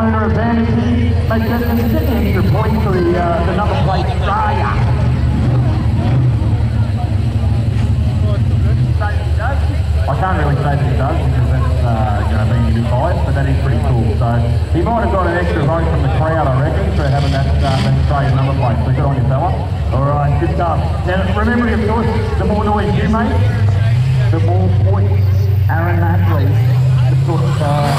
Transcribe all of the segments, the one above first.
owner of Vanity, makes an extra point for the number plate Australia. I can't really say that he does because that's being a bit biased, but that is pretty cool. So he might have got an extra vote from the crowd, I reckon, for having that Australian number plate. So good on you, fella. All right, good stuff. Now remember, of course, the more noise you make, the more points Aaron Matley. Good stuff.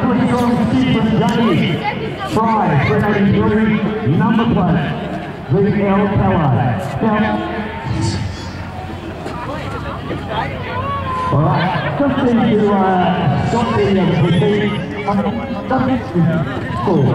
Good strong kick from Jamie. Try, 383, number plate, VL Callow. Alright, just need to stop the proceed. Cool.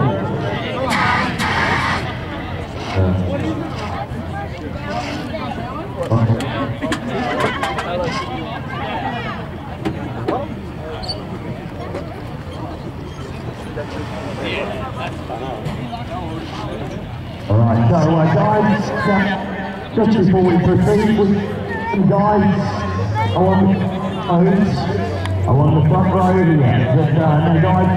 Alright, so guys, just before we proceed with some guys along the front row here, but now guys,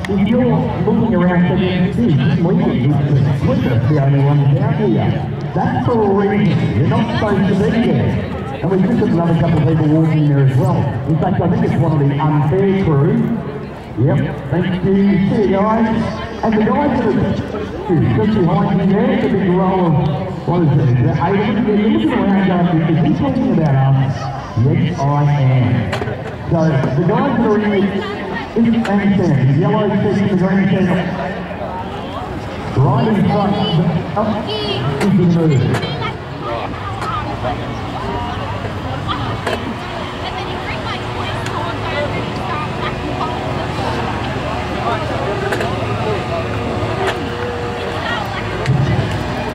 if you're looking around thinking, geez, this weekend is the only one down here, that's for a reason. You're not supposed to be there. And we've just got another couple of people walking there as well. In fact, I think it's one of the unfair crew. Yep, thank you. See you guys. And the guys that are just behind me there, it's a big row of, what is it, the 8 of them. They're looking around going, is he talking about us? Yes, I am. So, the guys that are in the yellow section, the green section, right in front, up into the move.